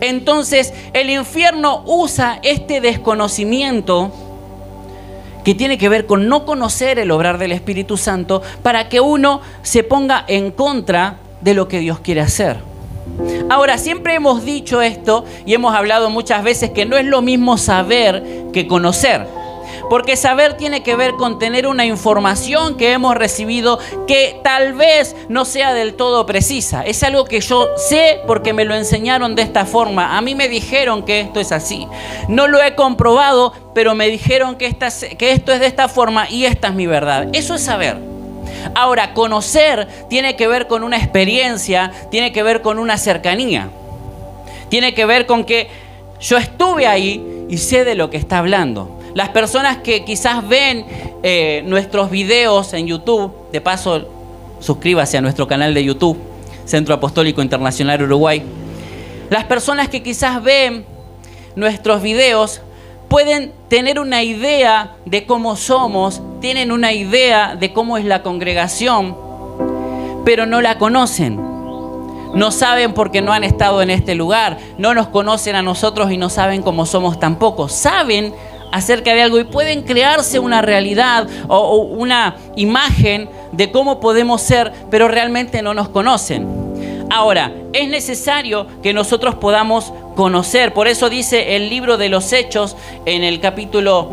Entonces, el infierno usa este desconocimiento que tiene que ver con no conocer el obrar del Espíritu Santo para que uno se ponga en contra de lo que Dios quiere hacer. Ahora, siempre hemos dicho esto y hemos hablado muchas veces que no es lo mismo saber que conocer. Porque saber tiene que ver con tener una información que hemos recibido que tal vez no sea del todo precisa. Es algo que yo sé porque me lo enseñaron de esta forma. A mí me dijeron que esto es así. No lo he comprobado, pero me dijeron que esto es de esta forma y esta es mi verdad. Eso es saber. Ahora, conocer tiene que ver con una experiencia, tiene que ver con una cercanía. Tiene que ver con que yo estuve ahí y sé de lo que está hablando. Las personas que quizás ven nuestros videos en YouTube, de paso, suscríbase a nuestro canal de YouTube, Centro Apostólico Internacional Uruguay. Las personas que quizás ven nuestros videos pueden tener una idea de cómo somos, tienen una idea de cómo es la congregación, pero no la conocen. No saben porque no han estado en este lugar, no nos conocen a nosotros y no saben cómo somos tampoco. Saben acerca de algo y pueden crearse una realidad o una imagen de cómo podemos ser, pero realmente no nos conocen. Ahora, es necesario que nosotros podamos conocer. Por eso dice el libro de los Hechos en el capítulo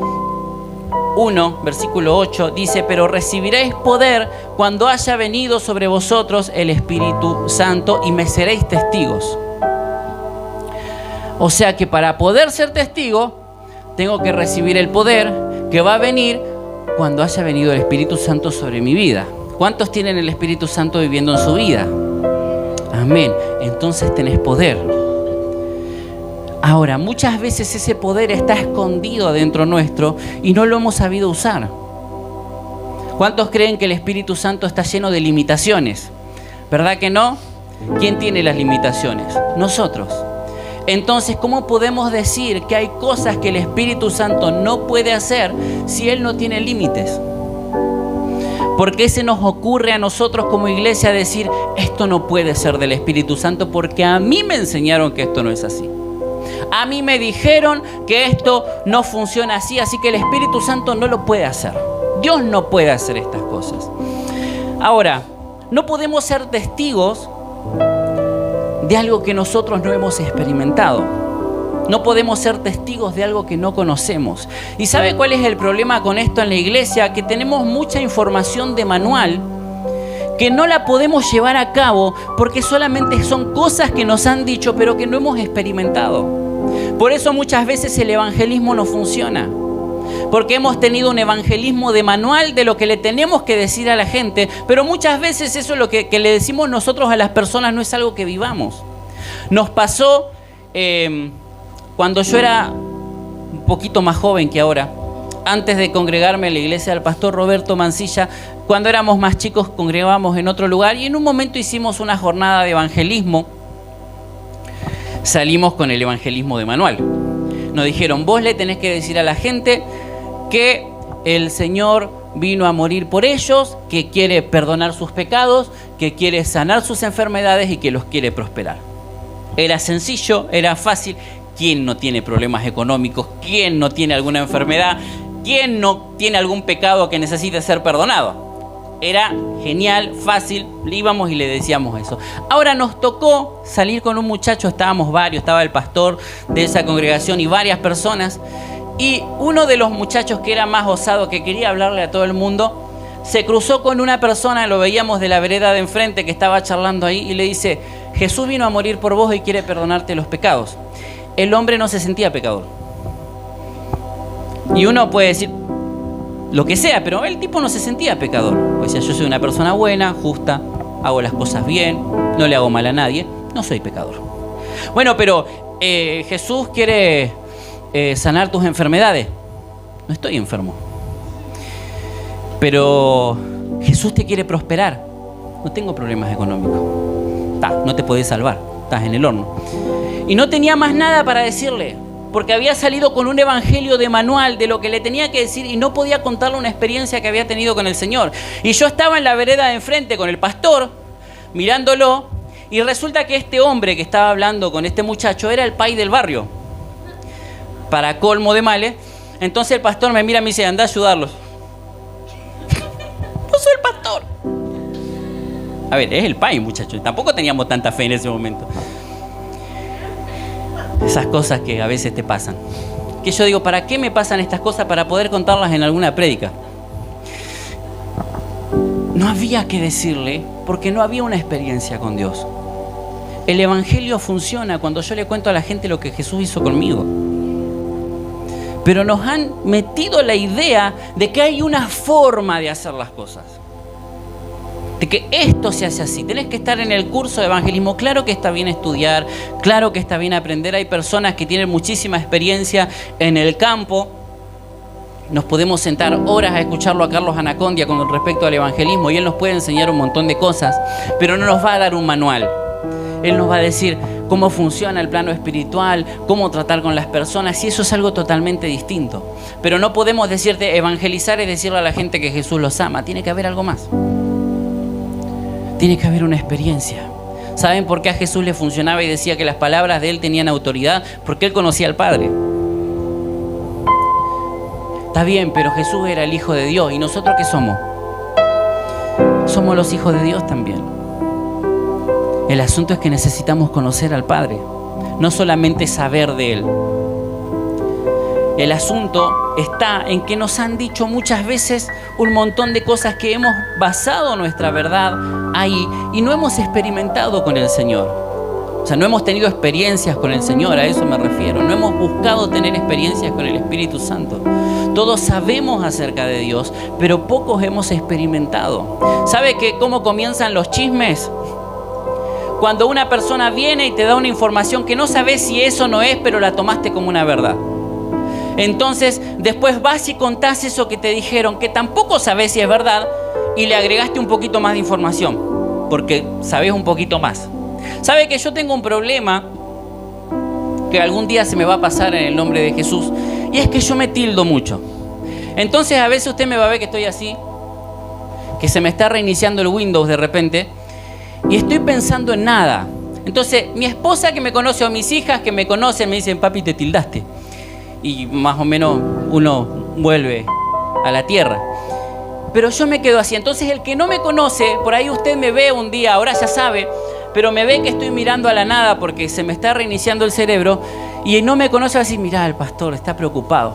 1, versículo 8, dice: pero recibiréis poder cuando haya venido sobre vosotros el Espíritu Santo y me seréis testigos. O sea que para poder ser testigo, tengo que recibir el poder que va a venir cuando haya venido el Espíritu Santo sobre mi vida. ¿Cuántos tienen el Espíritu Santo viviendo en su vida? Amén. Entonces tenés poder. Ahora, muchas veces ese poder está escondido dentro nuestro y no lo hemos sabido usar. ¿Cuántos creen que el Espíritu Santo está lleno de limitaciones? ¿Verdad que no? ¿Quién tiene las limitaciones? Nosotros. Entonces, ¿cómo podemos decir que hay cosas que el Espíritu Santo no puede hacer si Él no tiene límites? ¿Por qué se nos ocurre a nosotros como iglesia decir esto no puede ser del Espíritu Santo? Porque a mí me enseñaron que esto no es así. A mí me dijeron que esto no funciona así, así que el Espíritu Santo no lo puede hacer. Dios no puede hacer estas cosas. Ahora, no podemos ser testigos de algo que nosotros no hemos experimentado. No podemos ser testigos de algo que no conocemos. ¿Y sabe cuál es el problema con esto en la iglesia? Que tenemos mucha información de manual que no la podemos llevar a cabo porque solamente son cosas que nos han dicho pero que no hemos experimentado. Por eso muchas veces el evangelismo no funciona. Porque hemos tenido un evangelismo de manual de lo que le tenemos que decir a la gente, pero muchas veces eso es lo que le decimos nosotros a las personas, no es algo que vivamos. Nos pasó cuando yo era un poquito más joven que ahora, antes de congregarme en la iglesia del pastor Roberto Mancilla, cuando éramos más chicos congregábamos en otro lugar y en un momento hicimos una jornada de evangelismo. Salimos con el evangelismo de manual. Nos dijeron, vos le tenés que decir a la gente que el Señor vino a morir por ellos, que quiere perdonar sus pecados, que quiere sanar sus enfermedades y que los quiere prosperar. Era sencillo, era fácil. ¿Quién no tiene problemas económicos? ¿Quién no tiene alguna enfermedad? ¿Quién no tiene algún pecado que necesite ser perdonado? Era genial, fácil, íbamos y le decíamos eso. Ahora nos tocó salir con un muchacho, estábamos varios, estaba el pastor de esa congregación y varias personas. Y uno de los muchachos que era más osado, que quería hablarle a todo el mundo, se cruzó con una persona, lo veíamos de la vereda de enfrente que estaba charlando ahí, y le dice, Jesús vino a morir por vos y quiere perdonarte los pecados. El hombre no se sentía pecador. Y uno puede decir lo que sea, pero el tipo no se sentía pecador. Pues yo soy una persona buena, justa, hago las cosas bien, no le hago mal a nadie, no soy pecador. Bueno, pero Jesús quiere sanar tus enfermedades. No estoy enfermo. Pero Jesús te quiere prosperar. no tengo problemas económicos. No te podés salvar, estás en el horno. Y no tenía más nada para decirle, porque había salido con un evangelio de manual de lo que le tenía que decir y no podía contarle una experiencia que había tenido con el Señor. Y yo estaba en la vereda de enfrente con el pastor, mirándolo, y resulta que este hombre que estaba hablando con este muchacho era el pai del barrio, para colmo de males. Entonces el pastor me mira y me dice, anda a ayudarlos. No soy el pastor. A ver, es el pai, muchacho. Tampoco teníamos tanta fe en ese momento. Esas cosas que a veces te pasan. Que yo digo, ¿para qué me pasan estas cosas? Para poder contarlas en alguna prédica. No había que decirle, porque no había una experiencia con Dios. El evangelio funciona cuando yo le cuento a la gente lo que Jesús hizo conmigo. Pero nos han metido la idea de que hay una forma de hacer las cosas. De que esto se hace así. Tenés que estar en el curso de evangelismo. Claro que está bien estudiar, claro que está bien aprender. Hay personas que tienen muchísima experiencia en el campo. Nos podemos sentar horas a escucharlo a Carlos Anacondia con respecto al evangelismo y él nos puede enseñar un montón de cosas, pero no nos va a dar un manual. Él nos va a decir cómo funciona el plano espiritual, cómo tratar con las personas, y eso es algo totalmente distinto. Pero no podemos decirte, evangelizar es decirle a la gente que Jesús los ama. Tiene que haber algo más. Tiene que haber una experiencia. ¿Saben por qué a Jesús le funcionaba y decía que las palabras de él tenían autoridad? Porque él conocía al Padre. Está bien, pero Jesús era el Hijo de Dios. ¿Y nosotros qué somos? Somos los hijos de Dios también. El asunto es que necesitamos conocer al Padre, no solamente saber de Él. El asunto está en que nos han dicho muchas veces un montón de cosas que hemos basado nuestra verdad ahí y no hemos experimentado con el Señor. O sea, no hemos tenido experiencias con el Señor, a eso me refiero. No hemos buscado tener experiencias con el Espíritu Santo. Todos sabemos acerca de Dios, pero pocos hemos experimentado. ¿Sabe cómo comienzan los chismes? Cuando una persona viene y te da una información que no sabes si eso no es, pero la tomaste como una verdad. Entonces, después vas y contás eso que te dijeron, que tampoco sabes si es verdad, y le agregaste un poquito más de información, porque sabes un poquito más. ¿Sabe que yo tengo un problema que algún día se me va a pasar en el nombre de Jesús? Y es que yo me tildo mucho. Entonces, a veces usted me va a ver que estoy así, que se me está reiniciando el Windows de repente, y estoy pensando en nada. Entonces, mi esposa que me conoce o mis hijas que me conocen me dicen, papi, te tildaste. Y más o menos uno vuelve a la tierra. Pero yo me quedo así. Entonces, el que no me conoce, por ahí usted me ve un día, ahora ya sabe, pero me ve que estoy mirando a la nada porque se me está reiniciando el cerebro y no me conoce, así, mirá, el pastor está preocupado.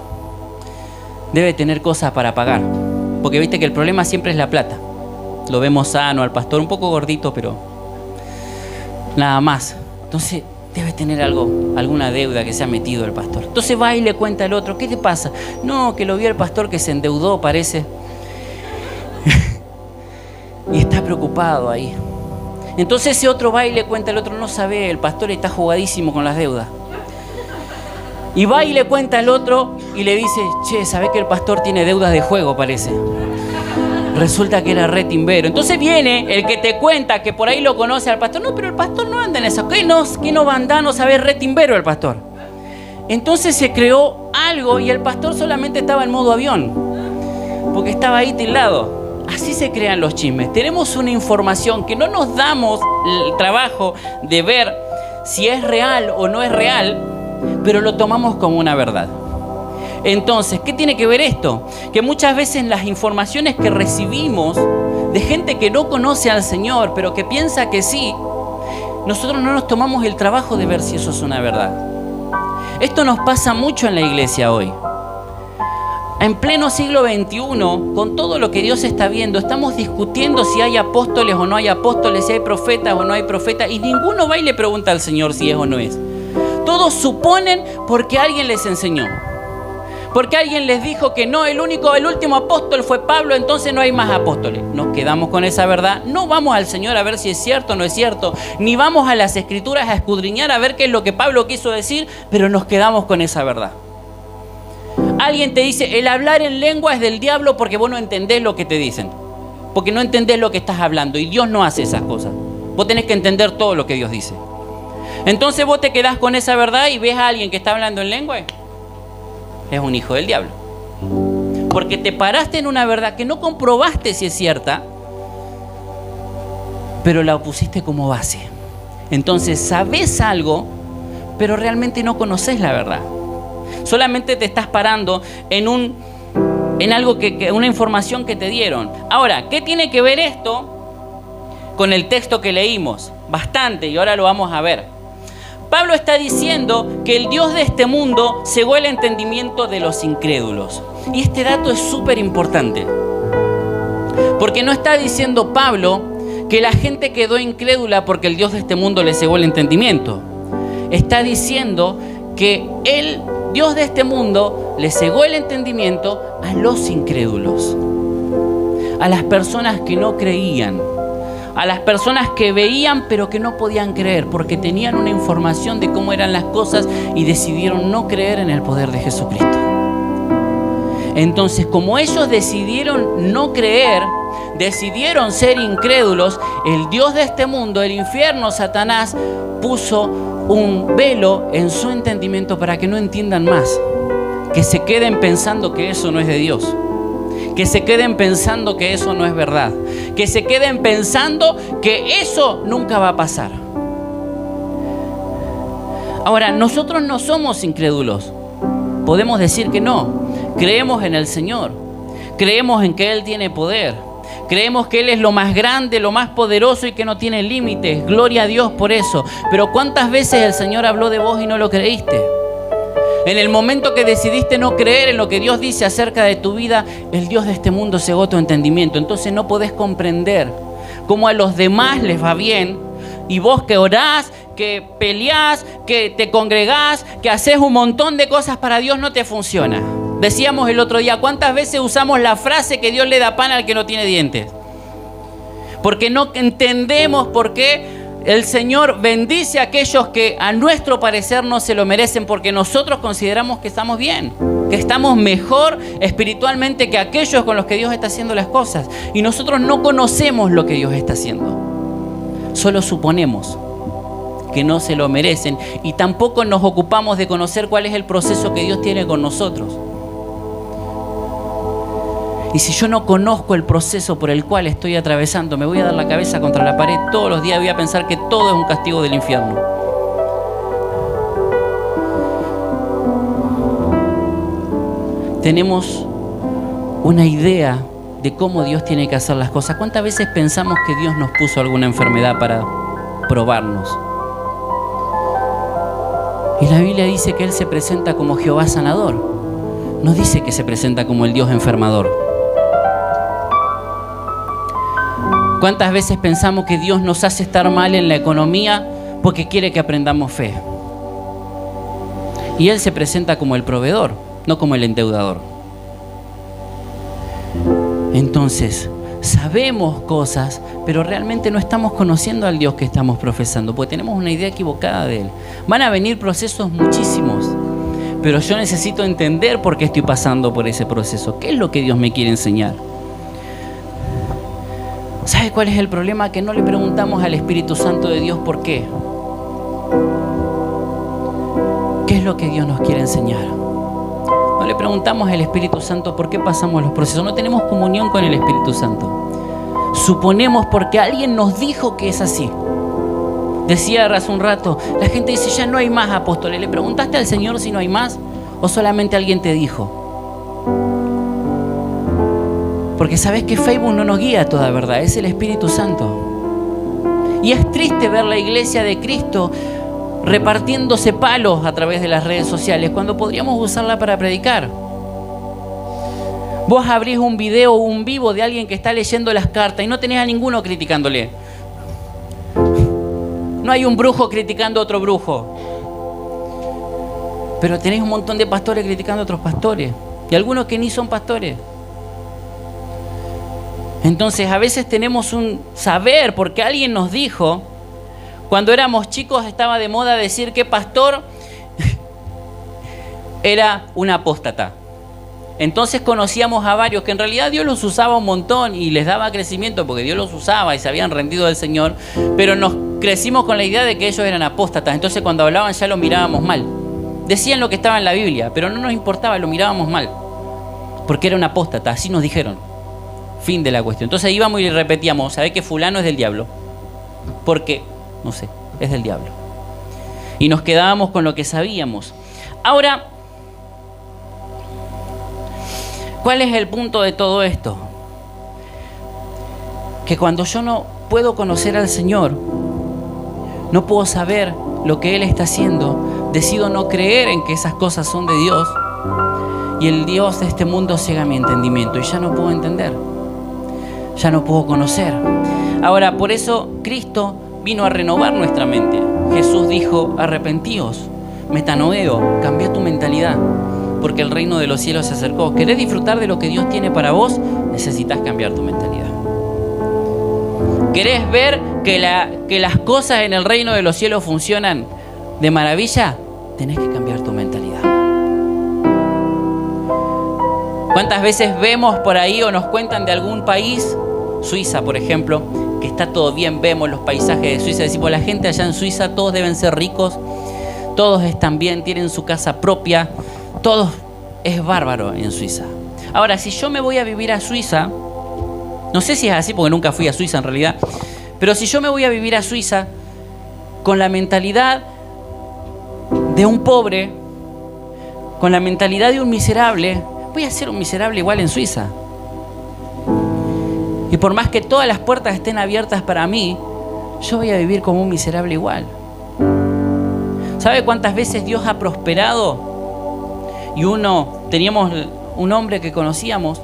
Debe tener cosas para pagar. Porque viste que el problema siempre es la plata. Lo vemos sano al pastor, un poco gordito, pero nada más. Entonces debe tener alguna deuda que se ha metido el pastor. Entonces va y le cuenta al otro, ¿qué te pasa? No, que lo vio el pastor que se endeudó, parece. Y está preocupado ahí. Entonces ese otro va y le cuenta al otro, no sabe, el pastor está jugadísimo con las deudas. Y va y le cuenta al otro y le dice, che, ¿sabés que el pastor tiene deudas de juego, parece? Resulta que era re timbero. Entonces viene el que te cuenta que por ahí lo conoce al pastor. No, pero el pastor no anda en eso. ¿Qué no va a andar? No sabe, re timbero el pastor. Entonces se creó algo y el pastor solamente estaba en modo avión, porque estaba ahí tildado. Así se crean los chismes. Tenemos una información que no nos damos el trabajo de ver si es real o no es real, pero lo tomamos como una verdad. Entonces, ¿qué tiene que ver esto? Que muchas veces las informaciones que recibimos de gente que no conoce al Señor, pero que piensa que sí, nosotros no nos tomamos el trabajo de ver si eso es una verdad. Esto nos pasa mucho en la iglesia hoy. En pleno siglo XXI, con todo lo que Dios está viendo, estamos discutiendo si hay apóstoles o no hay apóstoles, si hay profetas o no hay profetas, y ninguno va y le pregunta al Señor si es o no es. Todos suponen porque alguien les enseñó. Porque alguien les dijo que no, el último apóstol fue Pablo, entonces no hay más apóstoles. Nos quedamos con esa verdad. No vamos al Señor a ver si es cierto o no es cierto, ni vamos a las Escrituras a escudriñar a ver qué es lo que Pablo quiso decir, pero nos quedamos con esa verdad. Alguien te dice, el hablar en lengua es del diablo porque vos no entendés lo que te dicen. porque no entendés lo que estás hablando, y Dios no hace esas cosas. Vos tenés que entender todo lo que Dios dice. Entonces vos te quedás con esa verdad y ves a alguien que está hablando en lengua, es un hijo del diablo. Porque te paraste en una verdad que no comprobaste si es cierta, pero la pusiste como base. Entonces sabés algo, pero realmente no conocés la verdad. Solamente te estás parando en algo una información que te dieron. Ahora, ¿qué tiene que ver esto con el texto que leímos? Bastante, y ahora lo vamos a ver. Pablo está diciendo que el Dios de este mundo cegó el entendimiento de los incrédulos. Y este dato es súper importante. Porque no está diciendo Pablo que la gente quedó incrédula porque el Dios de este mundo le cegó el entendimiento. Está diciendo que el Dios de este mundo le cegó el entendimiento a los incrédulos, a las personas que no creían, a las personas que veían pero que no podían creer porque tenían una información de cómo eran las cosas y decidieron no creer en el poder de Jesucristo. Entonces, como ellos decidieron no creer, decidieron ser incrédulos, el Dios de este mundo, el infierno, Satanás, puso un velo en su entendimiento para que no entiendan más, que se queden pensando que eso no es de Dios, que se queden pensando que eso no es verdad, que se queden pensando que eso nunca va a pasar. Ahora, nosotros no somos incrédulos, podemos decir que no, creemos en el Señor, creemos en que Él tiene poder, creemos que Él es lo más grande, lo más poderoso y que no tiene límites. Gloria a Dios por eso. Pero ¿cuántas veces el Señor habló de vos y no lo creíste? En el momento que decidiste no creer en lo que Dios dice acerca de tu vida, el Dios de este mundo cegó tu entendimiento. Entonces no podés comprender cómo a los demás les va bien y vos que orás, que peleás, que te congregás, que haces un montón de cosas para Dios, no te funciona. Decíamos el otro día, ¿cuántas veces usamos la frase que Dios le da pan al que no tiene dientes? Porque no entendemos por qué el Señor bendice a aquellos que a nuestro parecer no se lo merecen, porque nosotros consideramos que estamos bien, que estamos mejor espiritualmente que aquellos con los que Dios está haciendo las cosas. Y nosotros no conocemos lo que Dios está haciendo. Solo suponemos que no se lo merecen y tampoco nos ocupamos de conocer cuál es el proceso que Dios tiene con nosotros. Y si yo no conozco el proceso por el cual estoy atravesando, me voy a dar la cabeza contra la pared todos los días, voy a pensar que todo es un castigo del infierno. Tenemos una idea de cómo Dios tiene que hacer las cosas. ¿Cuántas veces pensamos que Dios nos puso alguna enfermedad para probarnos? Y la Biblia dice que Él se presenta como Jehová sanador. No dice que se presenta como el Dios enfermador. ¿Cuántas veces pensamos que Dios nos hace estar mal en la economía porque quiere que aprendamos fe? Y Él se presenta como el proveedor, no como el endeudador. Entonces, sabemos cosas, pero realmente no estamos conociendo al Dios que estamos profesando, porque tenemos una idea equivocada de Él. Van a venir procesos muchísimos, pero yo necesito entender por qué estoy pasando por ese proceso. ¿Qué es lo que Dios me quiere enseñar? ¿Sabe cuál es el problema? Que no le preguntamos al Espíritu Santo de Dios por qué. ¿Qué es lo que Dios nos quiere enseñar? No le preguntamos al Espíritu Santo por qué pasamos los procesos. No tenemos comunión con el Espíritu Santo. Suponemos porque alguien nos dijo que es así. Decía hace un rato, la gente dice, ya no hay más apóstoles. ¿Le preguntaste al Señor si no hay más? ¿O solamente alguien te dijo? Porque sabes que Facebook no nos guía a toda verdad, es el Espíritu Santo. Y es triste ver la iglesia de Cristo repartiéndose palos a través de las redes sociales cuando podríamos usarla para predicar. Vos abrís un video o un vivo de alguien que está leyendo las cartas y no tenés a ninguno criticándole. No hay un brujo criticando a otro brujo. Pero tenés un montón de pastores criticando a otros pastores. Y algunos que ni son pastores. Entonces a veces tenemos un saber porque alguien nos dijo. Cuando éramos chicos estaba de moda decir que pastor era un apóstata. Entonces conocíamos a varios que en realidad Dios los usaba un montón y les daba crecimiento porque Dios los usaba y se habían rendido al Señor, pero nos crecimos con la idea de que ellos eran apóstatas. Entonces cuando hablaban ya lo mirábamos mal. Decían lo que estaba en la Biblia, pero no nos importaba, lo mirábamos mal, porque era un apóstata, así nos dijeron. Fin de la cuestión. Entonces íbamos y repetíamos, ¿sabés que fulano es del diablo? ¿Por qué? No sé, es del diablo. Y nos quedábamos con lo que sabíamos. Ahora, ¿cuál es el punto de todo esto? Que cuando yo no puedo conocer al Señor, no puedo saber lo que Él está haciendo, decido no creer en que esas cosas son de Dios, y el Dios de este mundo ciega mi entendimiento y ya no puedo entender, ya no puedo conocer. Ahora, por eso Cristo vino a renovar nuestra mente. Jesús dijo, arrepentíos, metanoeo, cambia tu mentalidad, porque el reino de los cielos se acercó. ¿Querés disfrutar de lo que Dios tiene para vos? Necesitas cambiar tu mentalidad. ¿Querés ver que las cosas en el reino de los cielos funcionan de maravilla? Tenés que cambiar tu mentalidad. ¿Cuántas veces vemos por ahí o nos cuentan de algún país, Suiza por ejemplo, que está todo bien, vemos los paisajes de Suiza, decimos, la gente allá en Suiza, todos deben ser ricos, todos están bien, tienen su casa propia, todo es bárbaro en Suiza. Ahora, si yo me voy a vivir a Suiza, no sé si es así porque nunca fui a Suiza en realidad, pero si yo me voy a vivir a Suiza con la mentalidad de un pobre, con la mentalidad de un miserable, voy a ser un miserable igual en Suiza. Y por más que todas las puertas estén abiertas para mí, yo voy a vivir como un miserable igual. ¿Sabe cuántas veces Dios ha prosperado? Y teníamos un hombre que conocíamos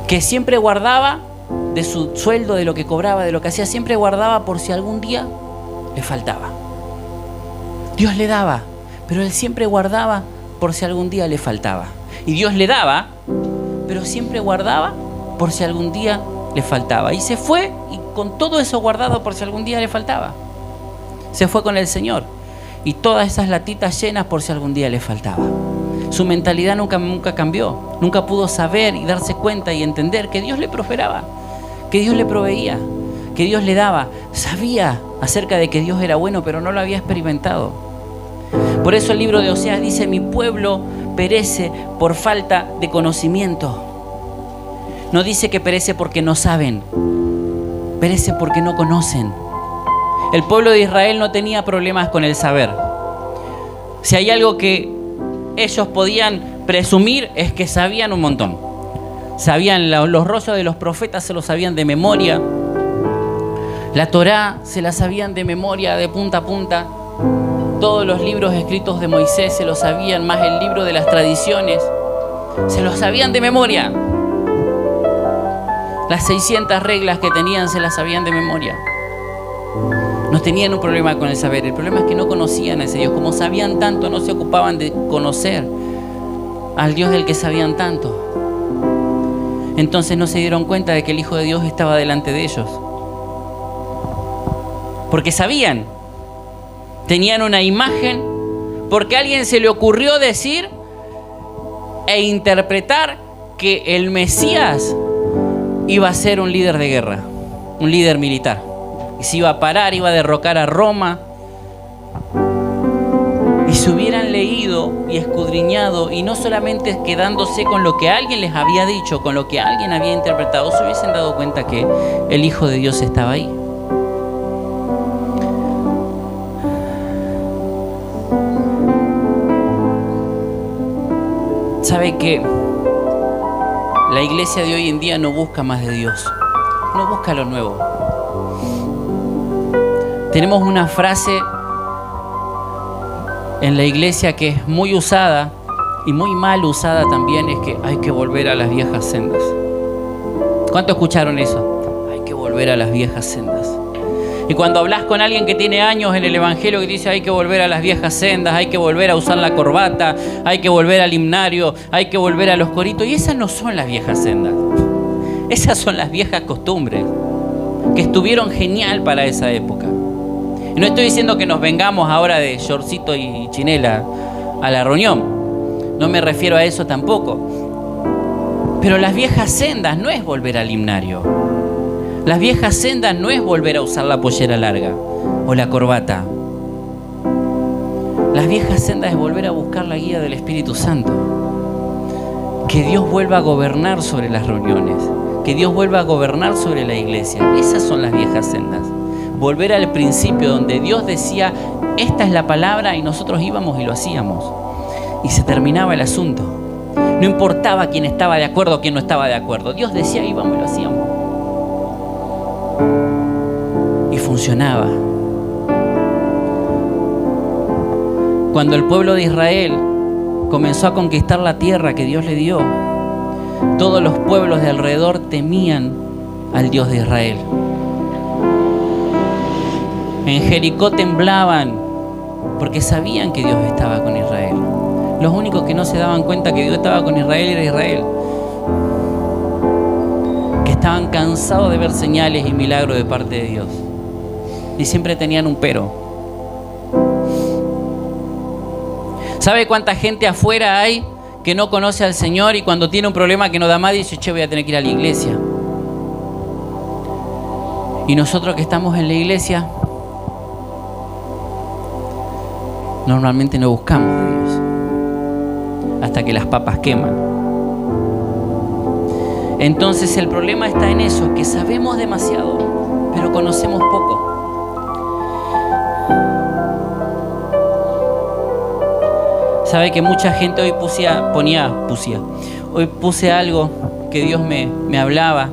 que siempre guardaba de su sueldo, de lo que cobraba, de lo que hacía, siempre guardaba por si algún día le faltaba. Dios le daba, pero él siempre guardaba por si algún día le faltaba. Y Dios le daba, pero siempre guardaba por si algún día le faltaba. Y se fue y con todo eso guardado por si algún día le faltaba, se fue con el Señor. Y todas esas latitas llenas por si algún día le faltaba. Su mentalidad nunca cambió. Nunca pudo saber y darse cuenta y entender que Dios le prosperaba, que Dios le proveía, que Dios le daba. Sabía acerca de que Dios era bueno, pero no lo había experimentado. Por eso el libro de Oseas dice, mi pueblo perece por falta de conocimiento. No dice que perece porque no saben, perece porque no conocen. El pueblo de Israel no tenía problemas con el saber. Si hay algo que ellos podían presumir es que sabían un montón. Sabían los rollos de los profetas, se los sabían de memoria. La Torá se la sabían de memoria, de punta a punta. Todos los libros escritos de Moisés se los sabían, más el libro de las tradiciones. Se los sabían de memoria. Las 600 reglas que tenían se las sabían de memoria. No tenían un problema con el saber. El problema es que no conocían a ese Dios. Como sabían tanto, no se ocupaban de conocer al Dios del que sabían tanto. Entonces no se dieron cuenta de que el Hijo de Dios estaba delante de ellos. Porque sabían. Tenían una imagen. Porque a alguien se le ocurrió decir e interpretar que el Mesías iba a ser un líder de guerra, un líder militar. Y se iba a parar, iba a derrocar a Roma. Y si hubieran leído y escudriñado, y no solamente quedándose con lo que alguien les había dicho, con lo que alguien había interpretado, se hubiesen dado cuenta que el Hijo de Dios estaba ahí. ¿Sabe que la iglesia de hoy en día no busca más de Dios? No busca lo nuevo. Tenemos una frase en la iglesia que es muy usada y muy mal usada también, es que hay que volver a las viejas sendas. ¿Cuánto escucharon eso? Hay que volver a las viejas sendas. Y cuando hablas con alguien que tiene años en el evangelio que dice hay que volver a las viejas sendas, hay que volver a usar la corbata, hay que volver al himnario, hay que volver a los coritos, y esas no son las viejas sendas. Esas son las viejas costumbres que estuvieron genial para esa época. Y no estoy diciendo que nos vengamos ahora de shortcito y chinela a la reunión, no me refiero a eso tampoco. Pero las viejas sendas no es volver al himnario. Las viejas sendas no es volver a usar la pollera larga o la corbata. Las viejas sendas es volver a buscar la guía del Espíritu Santo. Que Dios vuelva a gobernar sobre las reuniones. Que Dios vuelva a gobernar sobre la iglesia. Esas son las viejas sendas. Volver al principio donde Dios decía, esta es la palabra, y nosotros íbamos y lo hacíamos. Y se terminaba el asunto. No importaba quién estaba de acuerdo o quién no estaba de acuerdo. Dios decía, íbamos y lo hacíamos. Y funcionaba. Cuando el pueblo de Israel comenzó a conquistar la tierra que Dios le dio, todos los pueblos de alrededor temían al Dios de Israel. En Jericó temblaban porque sabían que Dios estaba con Israel. Los únicos que no se daban cuenta que Dios estaba con Israel era Israel. Que estaban cansados de ver señales y milagros de parte de Dios. Y siempre tenían un pero. ¿Sabe cuánta gente afuera hay que no conoce al Señor y cuando tiene un problema que no da más dice, che, voy a tener que ir a la iglesia? Y nosotros que estamos en la iglesia normalmente no buscamos a Dios hasta que las papas queman. Entonces el problema está en eso, que sabemos demasiado, pero conocemos poco. Sabe que mucha gente hoy hoy puse algo que Dios me hablaba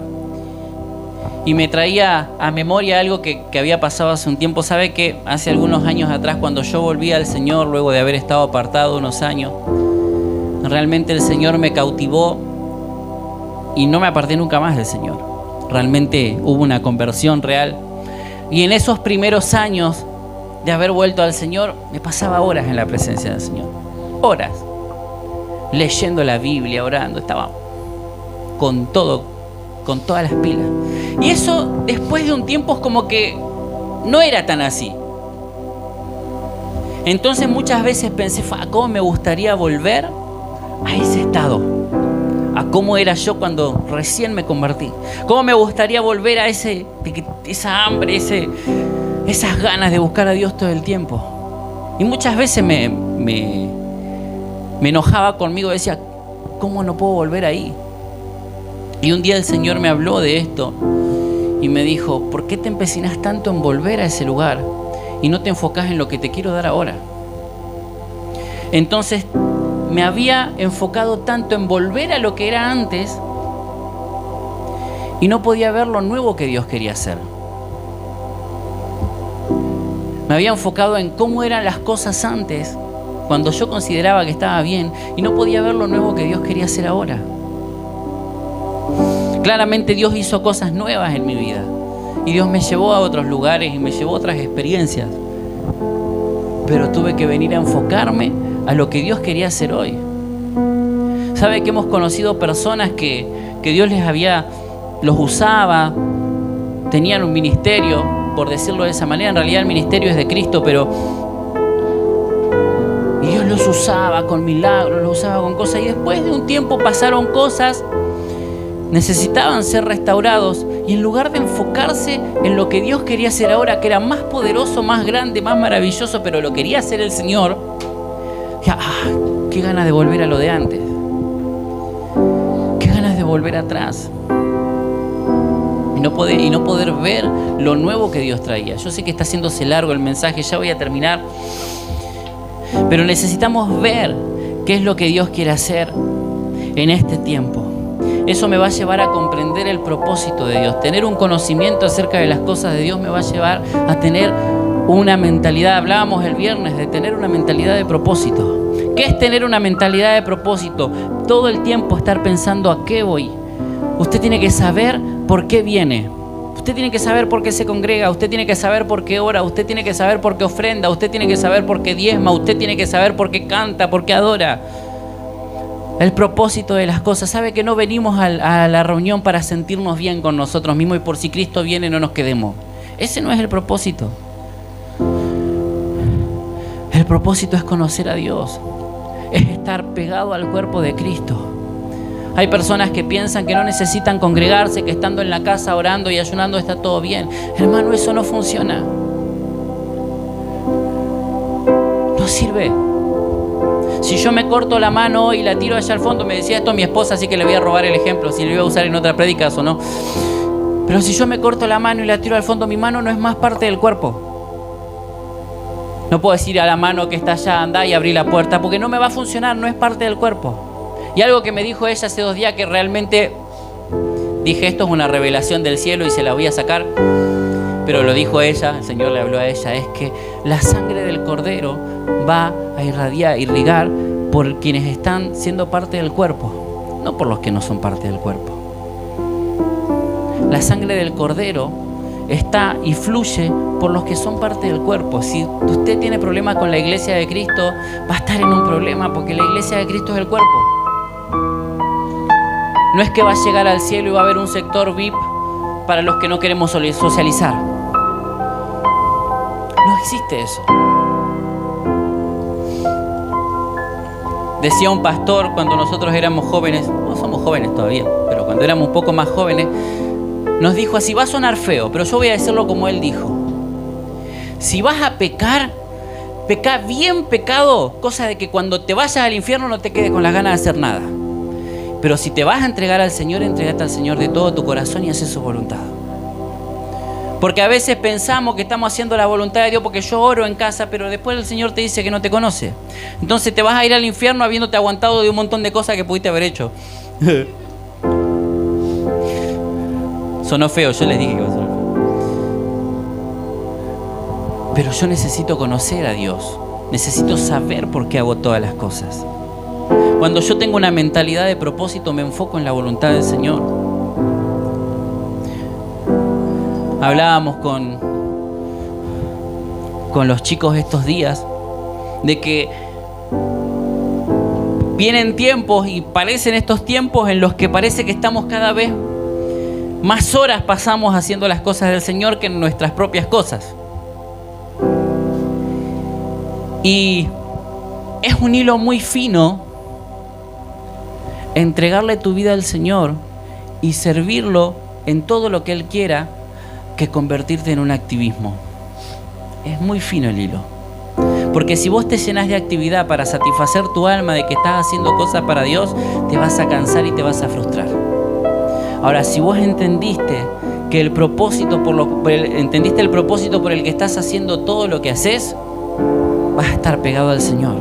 y me traía a memoria algo que había pasado hace un tiempo. Sabe que hace algunos años atrás, cuando yo volví al Señor, luego de haber estado apartado unos años, realmente el Señor me cautivó y no me aparté nunca más del Señor. Realmente hubo una conversión real. Y en esos primeros años de haber vuelto al Señor, me pasaba horas en la presencia del Señor. Horas. Leyendo la Biblia, orando. Estaba con todo, con todas las pilas. Y eso después de un tiempo es como que no era tan así. Entonces muchas veces pensé, ¿cómo me gustaría volver a ese estado? A cómo era yo cuando recién me convertí. ¿Cómo me gustaría volver a esa hambre, esas ganas de buscar a Dios todo el tiempo? Y muchas veces me enojaba conmigo, decía, ¿cómo no puedo volver ahí? Y un día el Señor me habló de esto y me dijo, ¿por qué te empecinas tanto en volver a ese lugar y no te enfocas en lo que te quiero dar ahora? Entonces me había enfocado tanto en volver a lo que era antes y no podía ver lo nuevo que Dios quería hacer. Me había enfocado en cómo eran las cosas antes, cuando yo consideraba que estaba bien, y no podía ver lo nuevo que Dios quería hacer ahora. Claramente Dios hizo cosas nuevas en mi vida y Dios me llevó a otros lugares y me llevó a otras experiencias, pero tuve que venir a enfocarme a lo que Dios quería hacer hoy. ¿Sabe que hemos conocido personas que Dios los usaba, tenían un ministerio, por decirlo de esa manera? En realidad el ministerio es de Cristo, pero y Dios los usaba con milagros, los usaba con cosas, y después de un tiempo pasaron cosas, necesitaban ser restaurados, y en lugar de enfocarse en lo que Dios quería hacer ahora, que era más poderoso, más grande, más maravilloso, pero lo quería hacer el Señor, ya, qué ganas de volver a lo de antes, qué ganas de volver atrás y no poder ver lo nuevo que Dios traía. Yo sé que está haciéndose largo el mensaje, ya voy a terminar, pero necesitamos ver qué es lo que Dios quiere hacer en este tiempo. Eso me va a llevar a comprender el propósito de Dios. Tener un conocimiento acerca de las cosas de Dios me va a llevar a tener una mentalidad. Hablábamos el viernes de tener una mentalidad de propósito. ¿Qué es tener una mentalidad de propósito? Todo el tiempo estar pensando a qué voy. Usted tiene que saber por qué viene. Usted tiene que saber por qué se congrega, usted tiene que saber por qué ora, usted tiene que saber por qué ofrenda, usted tiene que saber por qué diezma, usted tiene que saber por qué canta, por qué adora. El propósito de las cosas. ¿Sabe que no venimos a la reunión para sentirnos bien con nosotros mismos y por si Cristo viene no nos quedemos? Ese no es el propósito. El propósito es conocer a Dios. es estar pegado al cuerpo de Cristo. Hay personas que piensan que no necesitan congregarse, que estando en la casa orando y ayunando está todo bien. Hermano, eso no funciona. No sirve. Si yo me corto la mano y la tiro allá al fondo, me decía esto mi esposa, así que le voy a robar el ejemplo, si le voy a usar en otra prédica o no. Pero si yo me corto la mano y la tiro al fondo, mi mano no es más parte del cuerpo. No puedo decir a la mano que está allá, anda y abrí la puerta, porque no me va a funcionar, no es parte del cuerpo. Y algo que me dijo ella hace 2 días que realmente dije, esto es una revelación del cielo y se la voy a sacar, pero lo dijo ella, el Señor le habló a ella, es que la sangre del Cordero va a irrigar por quienes están siendo parte del cuerpo, no por los que no son parte del cuerpo. La sangre del Cordero está y fluye por los que son parte del cuerpo. Si usted tiene problemas con la iglesia de Cristo, va a estar en un problema, porque la iglesia de Cristo es el cuerpo. No es que va a llegar al cielo y va a haber un sector VIP para los que no queremos socializar. No existe eso. Decía un pastor cuando nosotros éramos jóvenes, no somos jóvenes todavía, pero cuando éramos un poco más jóvenes, nos dijo así, va a sonar feo, pero yo voy a decirlo como él dijo. Si vas a pecar, peca bien pecado, cosa de que cuando te vayas al infierno no te quedes con las ganas de hacer nada. Pero si te vas a entregar al Señor, entrégate al Señor de todo tu corazón y haz su voluntad. Porque a veces pensamos que estamos haciendo la voluntad de Dios porque yo oro en casa, pero después el Señor te dice que no te conoce. Entonces te vas a ir al infierno habiéndote aguantado de un montón de cosas que pudiste haber hecho. Sonó feo, yo les dije que iba a sonar feo. Pero yo necesito conocer a Dios. Necesito saber por qué hago todas las cosas. Cuando yo tengo una mentalidad de propósito, me enfoco en la voluntad del Señor. Hablábamos con los chicos estos días de que vienen tiempos y parecen estos tiempos en los que parece que estamos cada vez más horas pasamos haciendo las cosas del Señor que en nuestras propias cosas. Y es un hilo muy fino entregarle tu vida al Señor y servirlo en todo lo que Él quiera, que convertirte en un activismo. Es muy fino el hilo. Porque si vos te llenas de actividad para satisfacer tu alma de que estás haciendo cosas para Dios, te vas a cansar y te vas a frustrar. Ahora, si vos entendiste que el propósito entendiste el propósito por el que estás haciendo todo lo que haces, vas a estar pegado al Señor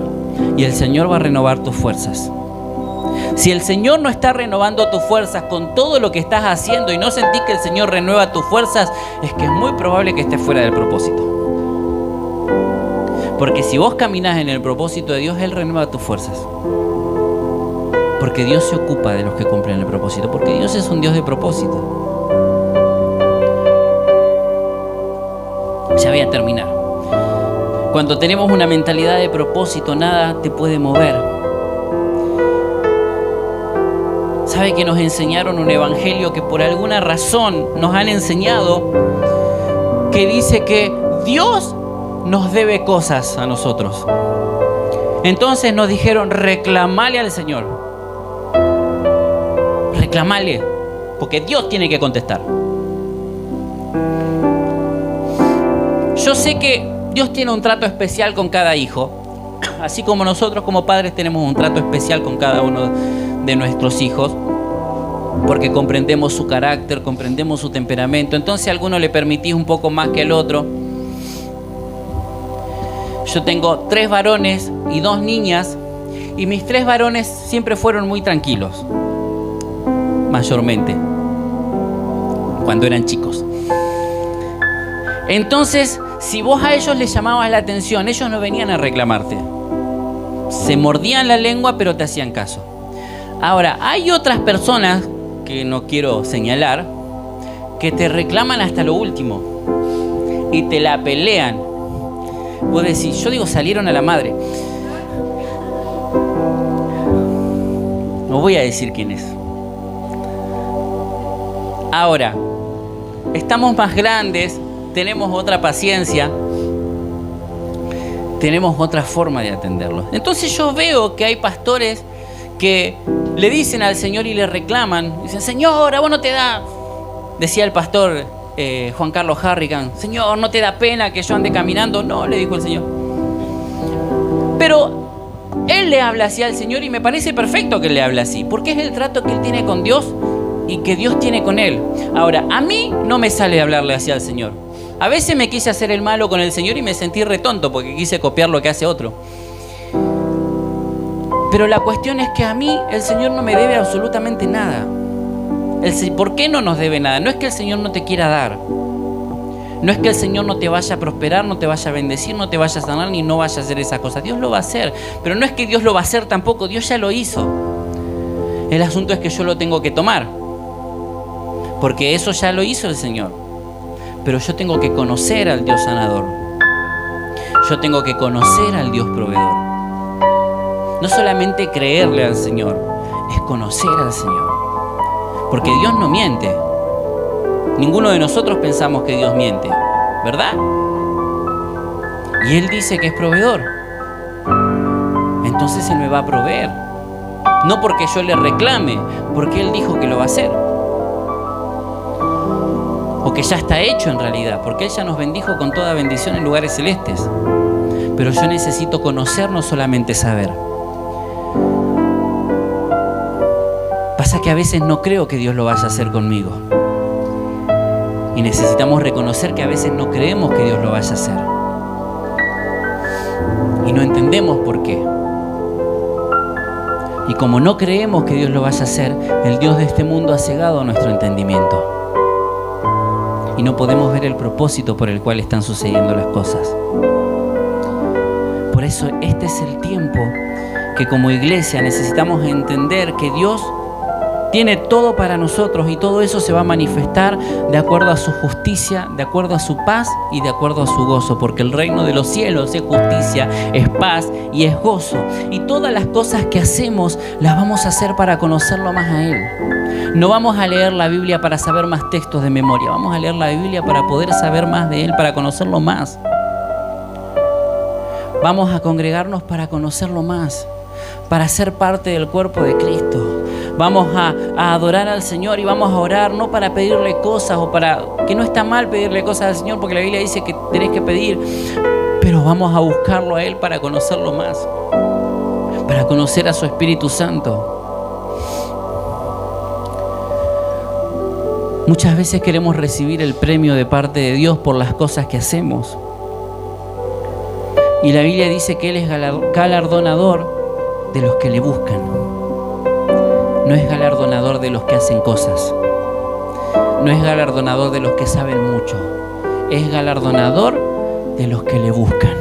y el Señor va a renovar tus fuerzas. Si el Señor no está renovando tus fuerzas con todo lo que estás haciendo y no sentís que el Señor renueva tus fuerzas, es que es muy probable que estés fuera del propósito. Porque si vos caminás en el propósito de Dios, Él renueva tus fuerzas. Porque Dios se ocupa de los que cumplen el propósito. Porque Dios es un Dios de propósito. Ya voy a terminar. Cuando tenemos una mentalidad de propósito, nada te puede mover. ¿Sabe que nos enseñaron un evangelio que por alguna razón nos han enseñado? Que dice que Dios nos debe cosas a nosotros. Entonces nos dijeron, reclamale al Señor. Reclamale, porque Dios tiene que contestar. Yo sé que Dios tiene un trato especial con cada hijo, así como nosotros como padres tenemos un trato especial con cada uno de nuestros hijos, porque comprendemos su carácter, comprendemos su temperamento. Entonces a alguno le permitís un poco más que al otro. Yo tengo 3 varones y 2 niñas, y mis 3 varones siempre fueron muy tranquilos, mayormente, cuando eran chicos. Entonces, si vos a ellos les llamabas la atención, ellos no venían a reclamarte. Se mordían la lengua, pero te hacían caso. Ahora, hay otras personas, que no quiero señalar, que te reclaman hasta lo último y te la pelean. Vos decís, yo digo, salieron a la madre. No voy a decir quién es. Ahora, estamos más grandes, tenemos otra paciencia, tenemos otra forma de atenderlos. Entonces yo veo que hay pastores que le dicen al Señor y le reclaman, dicen: Señor, a vos no te da, decía el pastor Juan Carlos Harrigan, Señor, ¿no te da pena que yo ande caminando? No, le dijo el Señor. Pero él le habla así al Señor y me parece perfecto que él le hable así, porque es el trato que él tiene con Dios y que Dios tiene con él. Ahora, a mí no me sale hablarle así al Señor. A veces me quise hacer el malo con el Señor y me sentí retonto porque quise copiar lo que hace otro. Pero la cuestión es que a mí el Señor no me debe absolutamente nada. ¿Por qué no nos debe nada? No es que el Señor no te quiera dar. No es que el Señor no te vaya a prosperar, no te vaya a bendecir, no te vaya a sanar, ni no vaya a hacer esas cosas. Dios lo va a hacer. Pero no es que Dios lo va a hacer tampoco. Dios ya lo hizo. El asunto es que yo lo tengo que tomar. Porque eso ya lo hizo el Señor. Pero yo tengo que conocer al Dios sanador. Yo tengo que conocer al Dios proveedor. No solamente creerle al Señor, es conocer al Señor. Porque Dios no miente. Ninguno de nosotros pensamos que Dios miente, ¿verdad? Y Él dice que es proveedor. Entonces Él me va a proveer. No porque yo le reclame, porque Él dijo que lo va a hacer. O que ya está hecho en realidad, porque Él ya nos bendijo con toda bendición en lugares celestes. Pero yo necesito conocer, no solamente saber. Pasa que a veces no creo que Dios lo vaya a hacer conmigo. Y necesitamos reconocer que a veces no creemos que Dios lo vaya a hacer. Y no entendemos por qué. Y como no creemos que Dios lo vaya a hacer, el Dios de este mundo ha cegado nuestro entendimiento. Y no podemos ver el propósito por el cual están sucediendo las cosas. Por eso este es el tiempo que como iglesia necesitamos entender que Dios tiene todo para nosotros y todo eso se va a manifestar de acuerdo a su justicia, de acuerdo a su paz y de acuerdo a su gozo, porque el reino de los cielos es justicia, es paz y es gozo. Y todas las cosas que hacemos las vamos a hacer para conocerlo más a Él. No vamos a leer la Biblia para saber más textos de memoria, vamos a leer la Biblia para poder saber más de Él, para conocerlo más. Vamos a congregarnos para conocerlo más, para ser parte del cuerpo de Cristo. Vamos a adorar al Señor y vamos a orar no para pedirle cosas o para... que no está mal pedirle cosas al Señor porque la Biblia dice que tenés que pedir, pero vamos a buscarlo a Él para conocerlo más, para conocer a su Espíritu Santo. Muchas veces queremos recibir el premio de parte de Dios por las cosas que hacemos. Y la Biblia dice que Él es galardonador de los que le buscan. No es galardonador de los que hacen cosas. No es galardonador de los que saben mucho. Es galardonador de los que le buscan.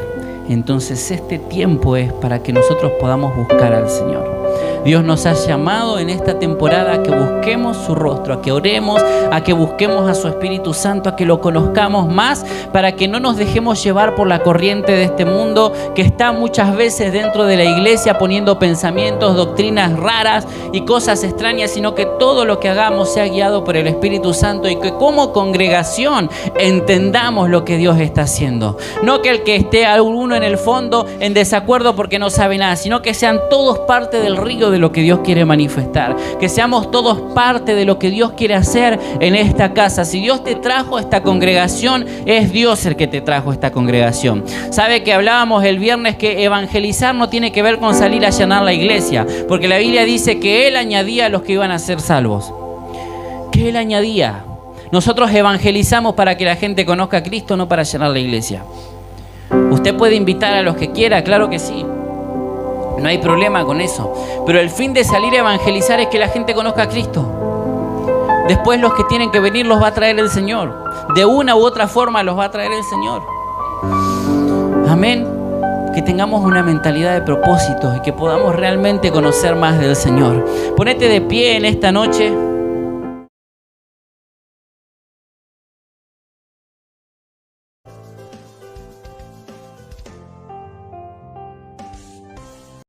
Entonces este tiempo es para que nosotros podamos buscar al Señor. Dios nos ha llamado en esta temporada a que busquemos su rostro, a que oremos, a que busquemos a su Espíritu Santo, a que lo conozcamos más, para que no nos dejemos llevar por la corriente de este mundo que está muchas veces dentro de la iglesia poniendo pensamientos, doctrinas raras y cosas extrañas, sino que todo lo que hagamos sea guiado por el Espíritu Santo y que como congregación entendamos lo que Dios está haciendo. No que el que esté alguno en el fondo en desacuerdo porque no sabe nada, sino que sean todos parte del río de lo que Dios quiere manifestar, que seamos todos parte de lo que Dios quiere hacer en esta casa. Si Dios te trajo a esta congregación, es Dios el que te trajo a esta congregación. Sabe que hablábamos el viernes que evangelizar no tiene que ver con salir a llenar la iglesia, porque la Biblia dice que Él añadía a los que iban a ser salvos. ¿Qué Él añadía? Nosotros evangelizamos para que la gente conozca a Cristo, no para llenar la iglesia. Usted puede invitar a los que quiera, claro que sí. No hay problema con eso. Pero el fin de salir a evangelizar es que la gente conozca a Cristo. Después los que tienen que venir los va a traer el Señor. De una u otra forma los va a traer el Señor. Amén. Que tengamos una mentalidad de propósitos y que podamos realmente conocer más del Señor. Ponete de pie en esta noche.